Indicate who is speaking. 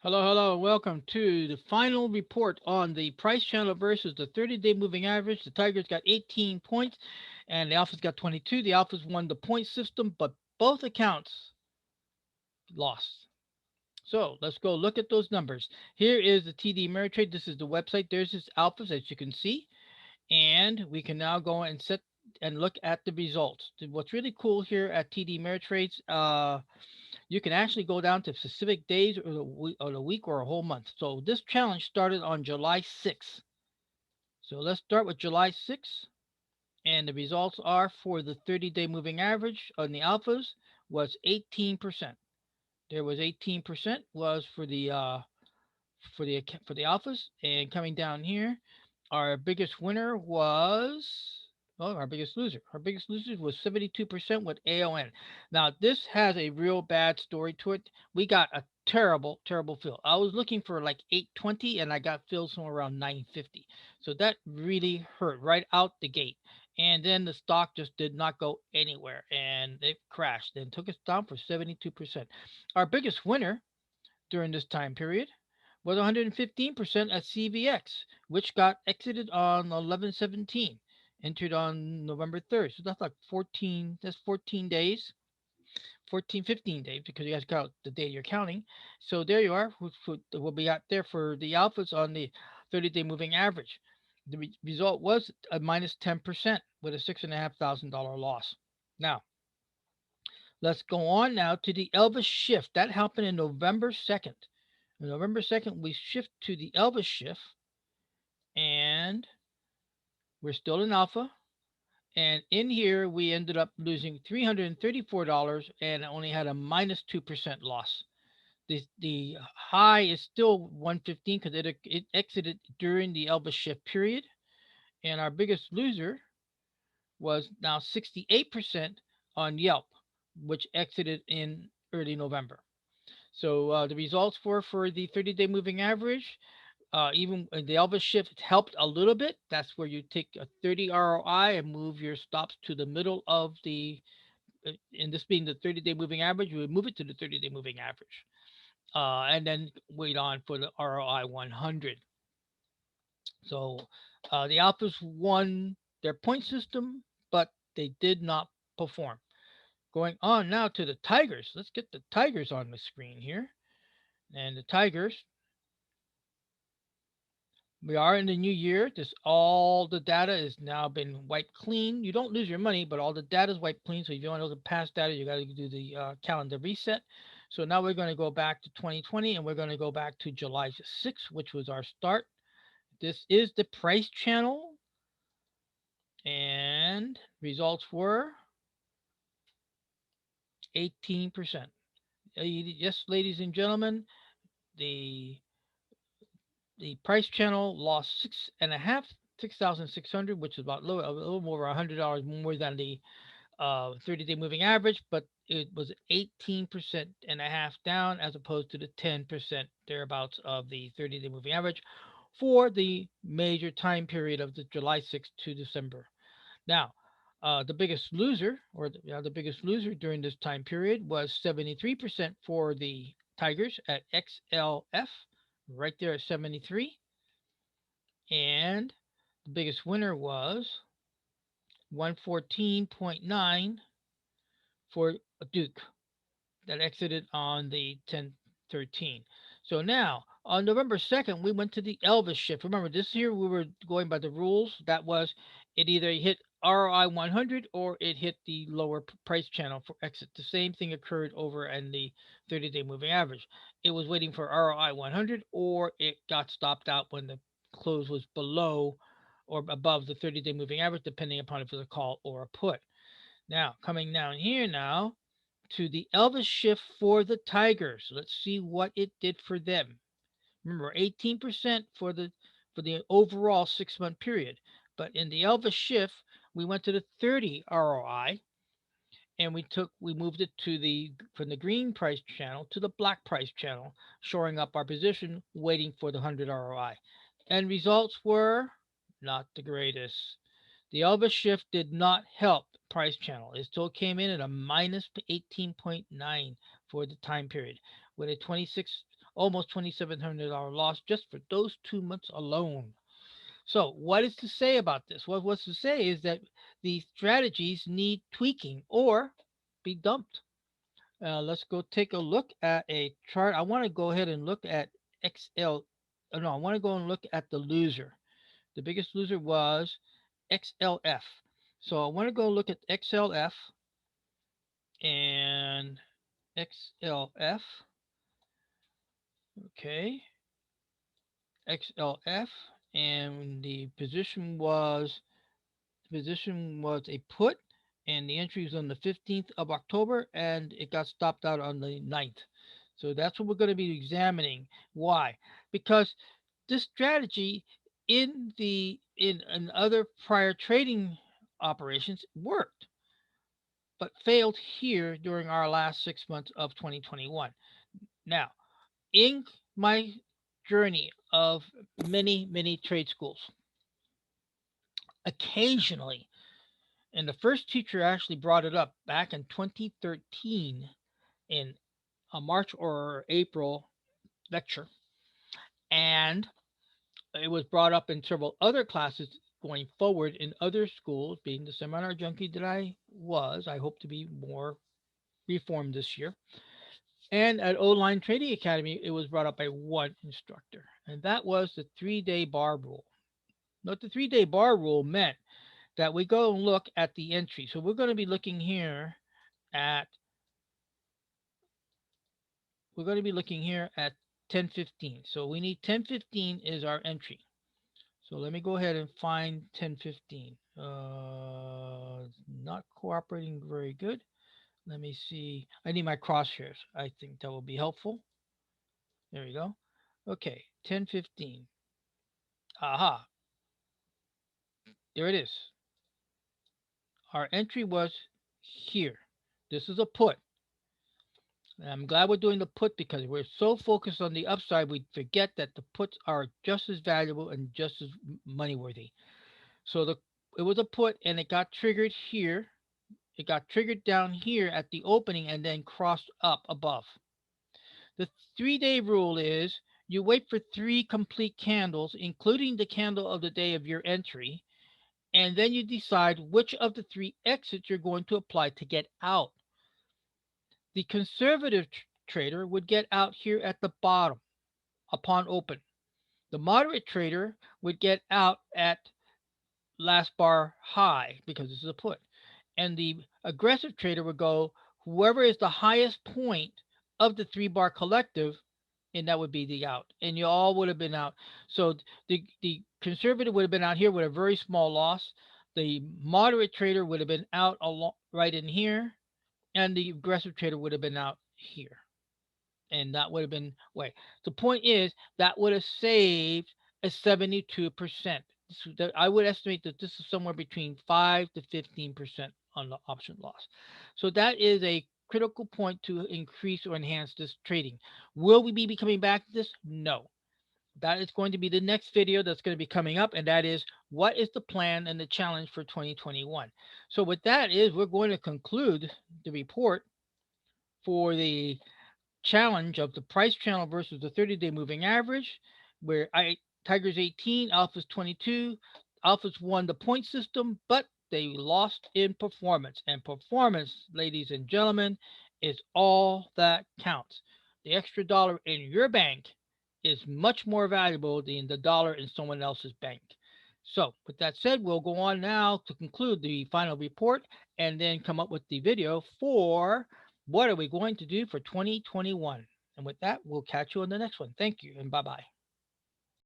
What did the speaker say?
Speaker 1: Hello, hello, and welcome to the final report on the price channel versus the 30-day moving average. The Tigers got 18 points and the Alphas got 22. The Alphas won the point system, but both accounts lost. So let's go look at those numbers. Here is the TD Ameritrade. This is the website. There's his Alphas, as you can see. And we can now go and set and look at the results. What's really cool here at TD Ameritrade's, you can actually go down to specific days or the week or a whole month. So this challenge started on July 6th. So let's start with July 6th. And the results are for the 30-day moving average on the alphas was 18%. There was 18% was for the alphas. And coming down here, our biggest winner was our biggest loser. Our biggest loser was 72% with AON. Now this has a real bad story to it. We got a terrible, terrible fill. I was looking for like 820 and I got filled somewhere around 950. So that really hurt right out the gate. And then the stock just did not go anywhere and it crashed and took us down for 72%. Our biggest winner during this time period was 115% at CVX, which got exited on 11/17, entered on November 3rd. So that's like 14, that's 14 days, 14, 15 days because you guys count the day you're counting. So there you are, what we got there for the alphas on the 30-day moving average. The result was a minus 10% with a $6,500 loss. Now, let's go on now to the Elvis Shift. That happened in November 2nd. On November 2nd, we shift to the Elvis Shift, and we're still in alpha. And in here, we ended up losing $334 and only had a minus 2% loss. The high is still 115 because it exited during the Elvis Shift period. And our biggest loser was now 68% on Yelp, which exited in early November. So the results for the 30-day moving average, even the Elvis shift helped a little bit. That's where you take a 30 ROI and move your stops to the middle of and this being the 30-day moving average, you would move it to the 30-day moving average. And then wait on for the ROI 100. So the Alphas won their point system, but they did not perform. Going on now to the Tigers. Let's get the Tigers on the screen here. And the Tigers, we are in the new year. This all the data is now been wiped clean. You don't lose your money, but all the data is wiped clean. So if you want to know the past data, you got to do the calendar reset. So now we're going to go back to 2020 and we're going to go back to July 6th, which was our start. This is the price channel, and results were 18%. Yes, ladies and gentlemen, the the price channel lost 6,600, which is about a little over $100 more than the 30-day moving average, but it was 18% and a half down as opposed to the 10% thereabouts of the 30-day moving average for the major time period of the July 6th to December. Now, the biggest loser, the biggest loser during this time period was 73% for the Tigers at XLF, right there at 73. And the biggest winner was 114.9 for Duke that exited on the 10/13. So now on November 2nd, we went to the Elvis shift. Remember, this year we were going by the rules. That was it either hit ROI 100 or it hit the lower price channel for exit. The same thing occurred over in the 30-day moving average. It was waiting for ROI 100 or it got stopped out when the close was below or above the 30-day moving average, depending upon if it was a call or a put. Now, coming down here now to the Elvis shift for the Tigers. Let's see what it did for them. Remember, 18% for the overall 6-month period. But in the Elvis shift, we went to the 30 ROI and we moved it to the from the green price channel to the black price channel, shoring up our position, waiting for the 100 ROI. And results were not the greatest. The Elvis shift did not help price channel. It still came in at a minus 18.9 for the time period with a 26 almost $2,700 loss just for those 2 months alone. So, what is to say about this? What's to say is that these strategies need tweaking or be dumped. Let's go take a look at a chart. I want to go ahead and look at XL. No, I want to go and look at the loser. The biggest loser was XLF. So I want to go look at XLF and XLF. Okay, XLF, and the position was a put, and the entry was on the 15th of October, and it got stopped out on the 9th. So that's what we're going to be examining. Why? Because this strategy in other prior trading operations worked, but failed here during our last 6 months of 2021. Now, in my journey of many trade schools, occasionally, and the first teacher actually brought it up back in 2013 in a March or April lecture, and it was brought up in several other classes going forward in other schools. Being the seminar junkie that I was, I hope to be more reformed this year. And at Online Trading Academy, it was brought up by one instructor, and that was the 3 day bar rule. What the 3 day bar rule meant that we go and look at the entry. So we're going to be looking here at we're going to be looking here at 10:15. So we need 10:15 is our entry. So let me go ahead and find 10:15. Not cooperating very good. Let me see. I need my crosshairs. I think that will be helpful. There we go. Okay, 10:15. Aha, there it is. Our entry was here. This is a put. And I'm glad we're doing the put because we're so focused on the upside, we forget that the puts are just as valuable and just as money worthy. So it was a put and it got triggered here. It got triggered down here at the opening and then crossed up above. The 3 day rule is you wait for three complete candles, including the candle of the day of your entry, and then you decide which of the three exits you're going to apply to get out. The conservative trader would get out here at the bottom upon open. The moderate trader would get out at last bar high because this is a put. And the aggressive trader would go whoever is the highest point of the 3 bar collective, and that would be the out. And you all would have been out. So the conservative would have been out here with a very small loss. The moderate trader would have been out right in here, and the aggressive trader would have been out here, and that would have been way. The point is that would have saved a 72%. I would estimate that this is somewhere between 5 to 15% on the option loss. So that is a critical point to increase or enhance this trading. Will we be coming back to this? No. That is going to be the next video that's going to be coming up, and that is what is the plan and the challenge for 2021. So with that is we're going to conclude the report for the challenge of the price channel versus the 30-day moving average, where Tigers 18, Alphas 22. Alphas won the point system, but they lost in performance. And performance, ladies and gentlemen, is all that counts. The extra dollar in your bank is much more valuable than the dollar in someone else's bank. So, with that said, we'll go on now to conclude the final report and then come up with the video for what are we going to do for 2021. And with that, we'll catch you on the next one. Thank you and bye bye.